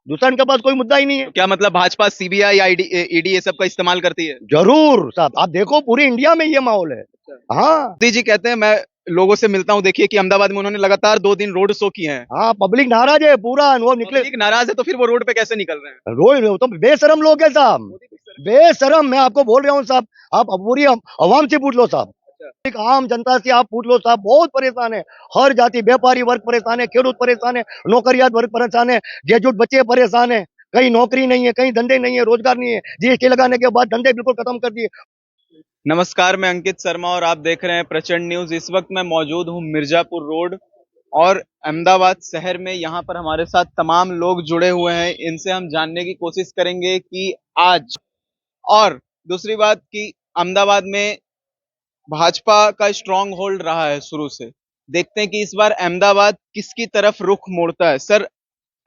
दूसरे के पास कोई मुद्दा ही नहीं है। क्या मतलब भाजपा सीबीआई ईडी ये सब का इस्तेमाल करती है? जरूर साहब, आप देखो पूरी इंडिया में ये माहौल है। हाँ। मोदी जी कहते हैं, मैं लोगों से मिलता हूं, देखिए कि अहमदाबाद में उन्होंने लगातार 2 दिन रोड शो किए हैं। हाँ, पब्लिक नाराज है पूरा, वो निकले। पब्लिक नाराज है तो फिर वो रोड पे कैसे निकल रहे हैं? रोज तो बेशरम लोग है साहब, बेशरम। मैं आपको बोल रहा हूँ साहब, आप पूरी अवाम से पूछ लो साहब, एक आम जनता से आप पूछ लो साहब, बहुत परेशान है। हर जाति, व्यापारी वर्ग परेशान है, खेडूत परेशान है, नौकरियात वर्ग परेशान है, ग्रेजुएट बच्चे परेशान है। कहीं नौकरी नहीं है, कहीं धंधे नहीं है, रोजगार नहीं है। जीएसटी लगाने के बाद धंधे बिल्कुल खत्म कर दिए। नमस्कार, मैं अंकित शर्मा और आप देख रहे हैं प्रचंड न्यूज। इस वक्त मैं मौजूद हूं मिर्जापुर रोड और अहमदाबाद शहर में। यहाँ पर हमारे साथ तमाम लोग जुड़े हुए हैं, इनसे हम जानने की कोशिश करेंगे कि आज, और दूसरी बात कि अहमदाबाद में भाजपा का स्ट्रांग होल्ड रहा है शुरू से। देखते हैं कि इस बार अहमदाबाद किसकी तरफ रुख मोड़ता है। सर,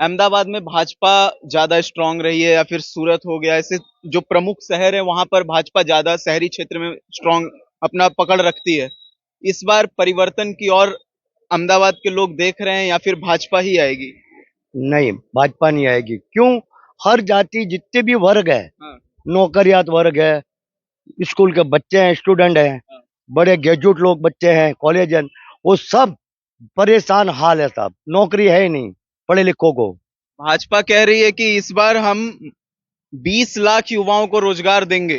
अहमदाबाद में भाजपा ज्यादा स्ट्रांग रही है या फिर सूरत हो गया, ऐसे जो प्रमुख शहर है वहां पर भाजपा ज्यादा शहरी क्षेत्र में स्ट्रांग अपना पकड़ रखती है? इस बार परिवर्तन की ओर अहमदाबाद के लोग देख रहे हैं या फिर भाजपा ही आएगी? नहीं, भाजपा नहीं आएगी। क्यों? हर जाति, जितने भी वर्ग है, हाँ, नौकरियात वर्ग है, स्कूल के बच्चे हैं, स्टूडेंट हैं, हाँ। बड़े ग्रेजुएट लोग बच्चे हैं, कॉलेज हैं, वो सब परेशान हाल है साहब। नौकरी है ही नहीं पढ़े लिखों को। भाजपा कह रही है कि इस बार हम 20 लाख युवाओं को रोजगार देंगे।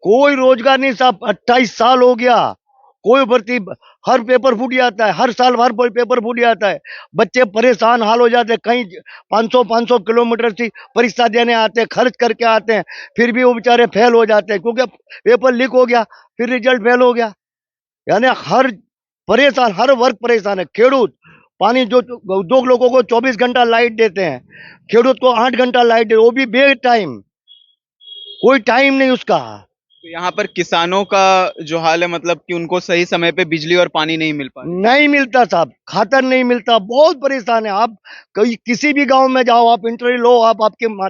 कोई रोजगार नहीं साहब, 28 साल हो गया, कोई भर्ती। हर पेपर फूट जाता है, हर साल हर पेपर फूट जाता है। बच्चे परेशान हाल हो जाते हैं। कहीं 500 किलोमीटर से परीक्षा देने आते हैं, खर्च करके आते हैं, फिर भी वो बेचारे फेल हो जाते हैं, क्योंकि पेपर लीक हो गया, फिर रिजल्ट फेल हो गया। यानी हर परेशान, हर वर्ग परेशान है। खेडूत, पानी जो उद्योग लोगों को 24 घंटा लाइट देते हैं, खेडूत को 8 घंटा लाइट दे, वो भी बे टाइम, कोई टाइम नहीं उसका। तो यहाँ पर किसानों का जो हाल है, मतलब कि उनको सही समय पे बिजली और पानी नहीं मिल पा रही। नहीं मिलता साहब, खातर नहीं मिलता, बहुत परेशान है। आप कहीं किसी भी गांव में जाओ, आप इंटरव्यू लो, आप आपके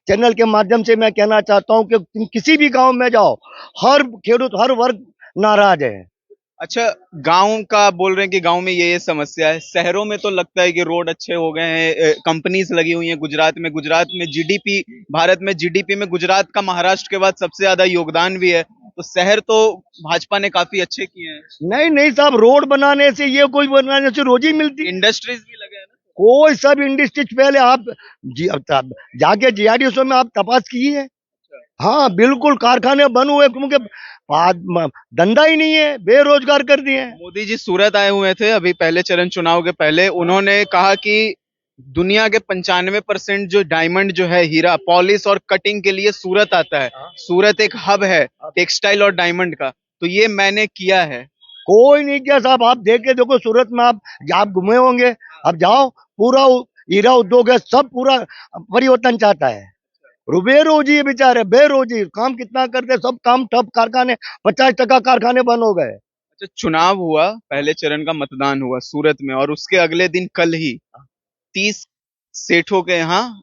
चैनल के माध्यम से मैं कहना चाहता हूं कि तुम किसी भी गांव में जाओ, हर खेडूत, हर वर्ग नाराज है। अच्छा, गांव का बोल रहे हैं कि गांव में ये समस्या है। शहरों में तो लगता है कि रोड अच्छे हो गए हैं, कंपनीज लगी हुई हैं। गुजरात में जीडीपी, भारत में जीडीपी में गुजरात का महाराष्ट्र के बाद सबसे ज्यादा योगदान भी है। तो शहर तो भाजपा ने काफी अच्छे किए हैं। नहीं नहीं साहब, रोड बनाने से, ये कोई बनाने से रोजी मिलती? इंडस्ट्रीज भी लगे हैं ना। कोई सब इंडस्ट्रीज पहले आप अब जाके जीआईडीएसओ में आप तपास कीजिए। हाँ बिल्कुल, कारखाने बंद हुए, क्योंकि धंधा ही नहीं है, बेरोजगार कर दिए। मोदी जी सूरत आए हुए थे अभी पहले चरण चुनाव के पहले। उन्होंने कहा कि दुनिया के 95% जो डायमंड जो है, हीरा पॉलिश और कटिंग के लिए सूरत आता है। सूरत एक हब है टेक्सटाइल और डायमंड का, तो ये मैंने किया है। कोई नहीं किया साहब। आप देख के देखो, सूरत में आप घूमे होंगे, अब जाओ, पूरा हीरा उद्योग है, सब पूरा परिवर्तन चाहता है। बेरोजी है बेचारे, बेरोजी, काम कितना करते, सब काम ठप, कारखाने 50% कारखाने बंद हो गए। अच्छा, चुनाव हुआ, पहले चरण का मतदान हुआ सूरत में, और उसके अगले दिन कल ही 30 सेठों के यहाँ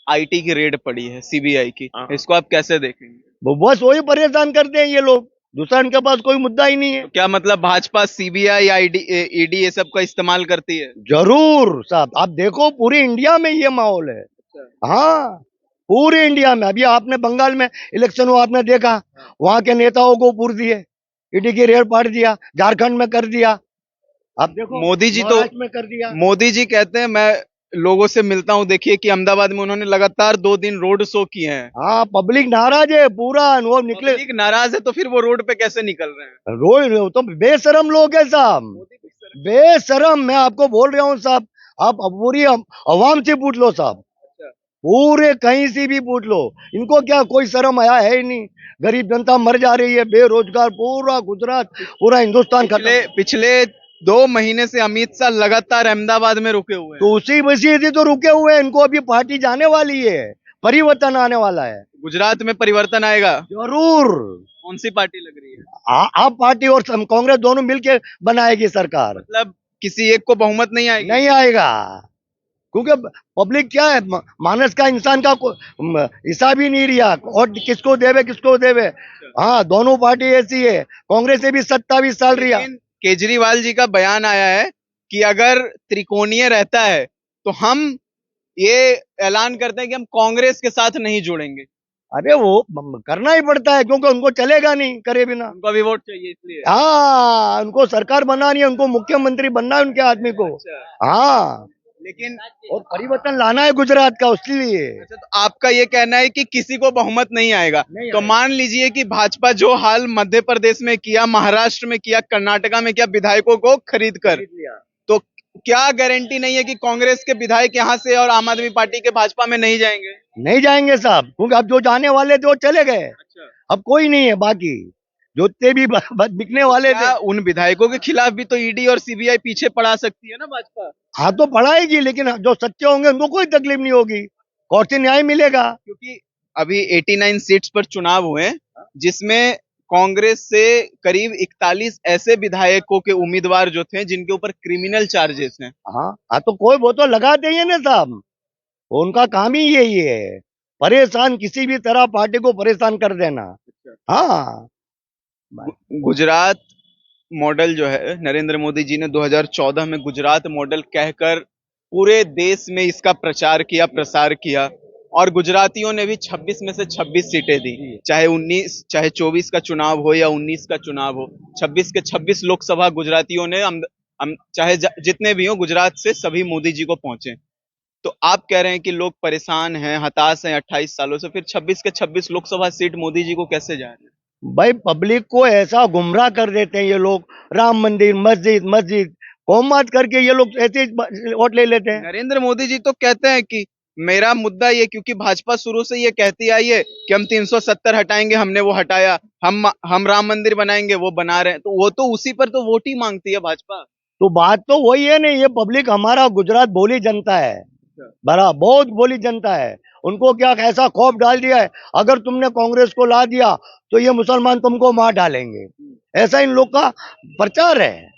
आईटी की रेड पड़ी है, सीबीआई की। इसको आप कैसे देखेंगे? वो बस वही परेशान करते हैं ये लोग, दूसरा इनके पास कोई मुद्दा ही नहीं है। तो क्या मतलब भाजपा सीबीआई ईडी ये सब का इस्तेमाल करती है? जरूर साहब, आप देखो पूरी इंडिया में ये माहौल है। हाँ, पूरे इंडिया में। अभी आपने बंगाल में इलेक्शन हुआ, आपने देखा, वहां के नेताओं को पूर दिए, ईडी की रेड पाड़ दिया, झारखंड में कर दिया, आप देखो मोदी जी तो महाराष्ट्र में कर दिया। मोदी जी कहते हैं, मैं लोगों से मिलता हूं, देखिए कि अहमदाबाद में उन्होंने लगातार 2 दिन रोड शो किए हैं। हाँ, पब्लिक नाराज है पूरा, वो निकले। पब्लिक नाराज है तो फिर वो रोड पे कैसे निकल रहे हैं? रोज तो बेशरम लोग है साहब, बेशरम। मैं आपको बोल रहा हूँ साहब, आप पूरी अवाम से पूछ लो साहब, पूरे कहीं से भी पूछ लो, इनको क्या कोई शर्म आया है ही नहीं। गरीब जनता मर जा रही है, बेरोजगार, पूरा गुजरात, पूरा हिंदुस्तान खत्म। पिछले 2 महीने से अमित शाह लगातार अहमदाबाद में रुके हुए हैं। तो उसी वजह से तो रुके हुए हैं। इनको अभी पार्टी जाने वाली है, परिवर्तन आने वाला है। गुजरात में परिवर्तन आएगा? जरूर। कौन सी पार्टी लग रही है? आप पार्टी और कांग्रेस दोनों मिलके बनाएगी सरकार। मतलब किसी एक को बहुमत नहीं आएगी? नहीं आएगा, क्योंकि पब्लिक क्या है, मानस का, इंसान का हिसाब ही नहीं रिया, और किसको देवे किसको देवे। हाँ, दोनों पार्टी ऐसी है। कांग्रेस से भी 27 साल रिया। लेकिन केजरीवाल जी का बयान आया है कि अगर त्रिकोणीय रहता है तो हम ये ऐलान करते हैं कि हम कांग्रेस के साथ नहीं जुड़ेंगे। अरे वो करना ही पड़ता है, क्योंकि उनको चलेगा नहीं करे बिना। उनको अभी वोट चाहिए इसलिए। हाँ, उनको सरकार बनानी है, उनको मुख्यमंत्री बनना है उनके आदमी को। अच्छा, हाँ, लेकिन और परिवर्तन लाना है गुजरात का, उसके लिए। अच्छा, तो आपका ये कहना है कि किसी को बहुमत नहीं आएगा। नहीं तो आएगा। मान लीजिए कि भाजपा जो हाल मध्य प्रदेश में किया, महाराष्ट्र में किया, कर्नाटका में किया, विधायकों को खरीद कर, तो क्या गारंटी नहीं है कि कांग्रेस के विधायक यहाँ से और आम आदमी पार्टी के भाजपा में नहीं जाएंगे? नहीं जाएंगे साहब, क्योंकि अब जो जाने वाले थे वो चले गए। अच्छा, अब कोई नहीं है बाकी, जितने भी बिकने वाले थे। क्या उन विधायकों के खिलाफ भी तो ईडी और सीबीआई पीछे पड़ा सकती है ना भाजपा? हाँ तो पढ़ाएगी, लेकिन जो सच्चे होंगे उनको कोई तकलीफ नहीं होगी, कोर्ट से न्याय मिलेगा। क्योंकि अभी 89 सीट्स पर चुनाव हुए, जिसमें कांग्रेस से करीब 41 ऐसे विधायकों के उम्मीदवार जो थे जिनके ऊपर क्रिमिनल चार्जेस हैं। हाँ हाँ, तो कोई वो तो लगाते ही है ना साहब, उनका काम ही यही है, परेशान, किसी भी तरह पार्टी को परेशान कर देना। हाँ, गुजरात मॉडल जो है, नरेंद्र मोदी जी ने 2014 में गुजरात मॉडल कहकर पूरे देश में इसका प्रचार किया, प्रसार किया, और गुजरातियों ने भी 26 में से 26 सीटें दी। चाहे 19, चाहे 24 का चुनाव हो या 19 का चुनाव हो, 26 के 26 लोकसभा गुजरातियों ने चाहे जितने भी हो गुजरात से सभी मोदी जी को पहुंचे। तो आप कह रहे हैं कि लोग परेशान हैं, हताश हैं 28 सालों से, फिर 26 के 26 लोकसभा सीट मोदी जी को कैसे जा रहे हैं? भाई पब्लिक को ऐसा गुमराह कर देते हैं ये लोग, राम मंदिर, मस्जिद मस्जिद कौमात करके ये लोग ऐसे ही वोट ले लेते हैं। नरेंद्र मोदी जी तो कहते हैं कि मेरा मुद्दा ये, क्योंकि भाजपा शुरू से ये कहती आई है कि हम 370 हटाएंगे, हमने वो हटाया, हम राम मंदिर बनाएंगे, वो बना रहे हैं, तो वो तो उसी पर तो वोट ही मांगती है भाजपा। तो बात तो वही है ना, ये पब्लिक हमारा गुजरात बोली जनता है, बड़ा बहुत बोली जनता है। उनको क्या ऐसा खौफ डाल दिया है, अगर तुमने कांग्रेस को ला दिया तो ये मुसलमान तुमको मार डालेंगे, ऐसा इन लोग का प्रचार है।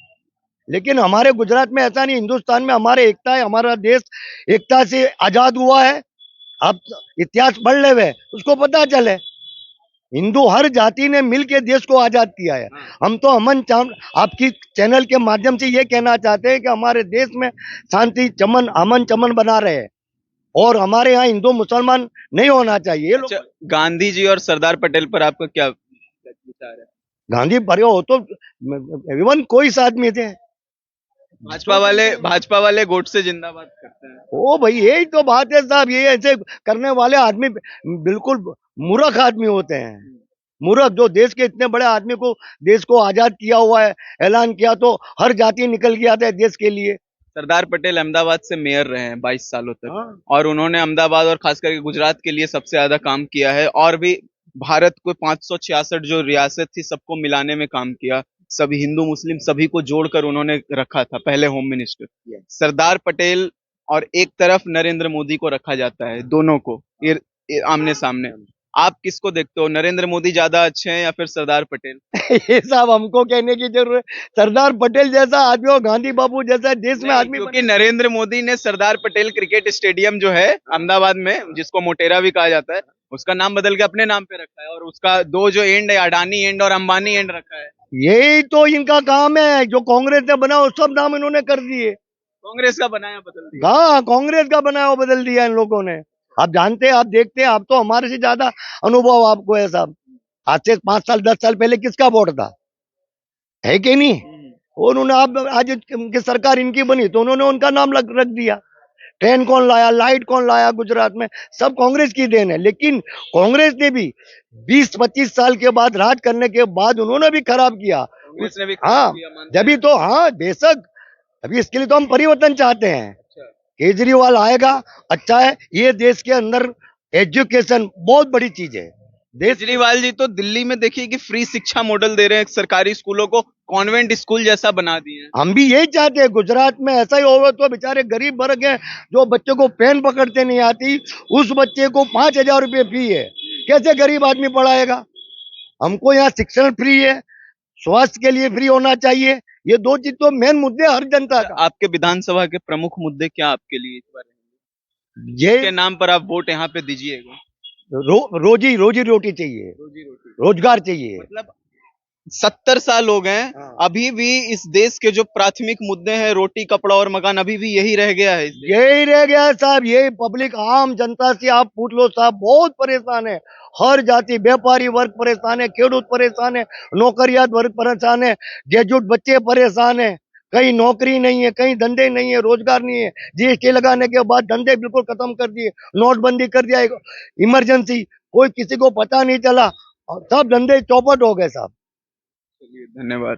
लेकिन हमारे गुजरात में ऐसा नहीं, हिंदुस्तान में हमारे एकता है, हमारा देश एकता से आजाद हुआ है। आप इतिहास पढ़ ले वे, उसको पता चले, हिंदू हर जाति ने मिल के देश को आजाद किया है। हम तो आपकी चैनल के माध्यम से ये कहना चाहते हैं कि हमारे देश में शांति चमन, अमन चमन बना रहे, और हमारे यहाँ हिंदू मुसलमान नहीं होना चाहिए। ये लोग अच्छा, गांधी जी और सरदार पटेल पर आपका क्या विचार है? गांधी पर हो तो इवन कोई साथ में थे। भाजपा वाले गोडसे जिंदाबाद करते हैं। ओ भाई, यही तो बात है साहब, ये ऐसे करने वाले आदमी बिल्कुल मूर्ख आदमी होते हैं, मूर्ख। जो देश के इतने बड़े आदमी को, देश को आजाद किया हुआ है, ऐलान किया तो हर जाति निकल गया था देश के लिए। सरदार पटेल अहमदाबाद से मेयर रहे हैं 22 सालों तक। हाँ। और उन्होंने अहमदाबाद और खास करके गुजरात के लिए सबसे ज्यादा काम किया है, और भी भारत को 566 जो रियासत थी सबको मिलाने में काम किया, सभी हिंदू मुस्लिम सभी को जोड़कर उन्होंने रखा था, पहले होम मिनिस्टर। सरदार पटेल और एक तरफ नरेंद्र मोदी को रखा जाता है, दोनों को ये आमने सामने। आप किसको देखते हो, नरेंद्र मोदी ज्यादा अच्छे हैं या फिर सरदार पटेल? ये सब हमको कहने की जरूरत, सरदार पटेल जैसा आदमी और गांधी बाबू जैसा देश में आदमी क्योंकि नरेंद्र मोदी ने सरदार पटेल क्रिकेट स्टेडियम जो है अहमदाबाद में, जिसको मोटेरा भी कहा जाता है, उसका नाम बदल के अपने नाम पे रखा है, और उसका दो जो एंड है, अडानी एंड और अंबानी एंड रखा है। यही तो इनका काम है, जो कांग्रेस ने बनाया वो सब नाम इन्होंने कर दिए। कांग्रेस का बनाया बदल दिया। हाँ, कांग्रेस का बनाया वो बदल दिया इन लोगों ने। आप जानते हैं, आप देखते हैं, आप तो हमारे से ज्यादा अनुभव आपको है साहब। आज से 5 साल 10 साल पहले किसका वोट था, है कि नहीं? उन्होंने, आप आज की सरकार इनकी बनी तो उन्होंने उनका नाम रख दिया। ट्रेन कौन लाया, लाइट कौन लाया गुजरात में, सब कांग्रेस की देन है। लेकिन कांग्रेस ने भी 20-25 साल के बाद राज करने के बाद उन्होंने भी खराब किया। कांग्रेस ने भी हाँ, जब तो, हाँ बेशक, अभी इसके लिए तो हम परिवर्तन चाहते हैं। केजरीवाल आएगा, अच्छा है, ये देश के अंदर एजुकेशन बहुत बड़ी चीज है। केजरीवाल जी तो दिल्ली में देखिए कि फ्री शिक्षा मॉडल दे रहे हैं, सरकारी स्कूलों को कॉन्वेंट स्कूल जैसा बना दिए हैं। हम भी यही चाहते हैं, गुजरात में ऐसा ही होगा तो बेचारे गरीब वर्ग है, जो बच्चे को पेन पकड़ते नहीं आती, उस बच्चे को 5,000 रुपये फी है, कैसे गरीब आदमी पढ़ाएगा? हमको यहाँ शिक्षण फ्री है, स्वास्थ्य के लिए फ्री होना चाहिए। ये दो चीज तो मेन मुद्दे हर जनता का। आपके विधानसभा के प्रमुख मुद्दे क्या आपके लिए इस बार? ये के नाम पर आप वोट यहाँ पे दीजिएगा। रोजी रोटी चाहिए, रोजी रोटी, रोजगार चाहिए। मतलब 70 साल हो गए हैं, हाँ। अभी भी इस देश के जो प्राथमिक मुद्दे हैं, रोटी कपड़ा और मकान, अभी भी यही रह गया है इस देश यही रह गया है साहब, यही पब्लिक आम जनता से आप पूछ लो साहब, बहुत परेशान है। हर जाति व्यापारी वर्ग परेशान है, खेडूत परेशान है, नौकरियात वर्ग परेशान है, ग्रेजुएट बच्चे परेशान है। कहीं नौकरी नहीं है, कहीं धंधे नहीं है, रोजगार नहीं है। जीएसटी लगाने के बाद धंधे बिल्कुल खत्म कर दिए, नोटबंदी कर दिया, इमरजेंसी, कोई किसी को पता नहीं चला और सब धंधे चौपट हो गए साहब। में। धन्यवाद।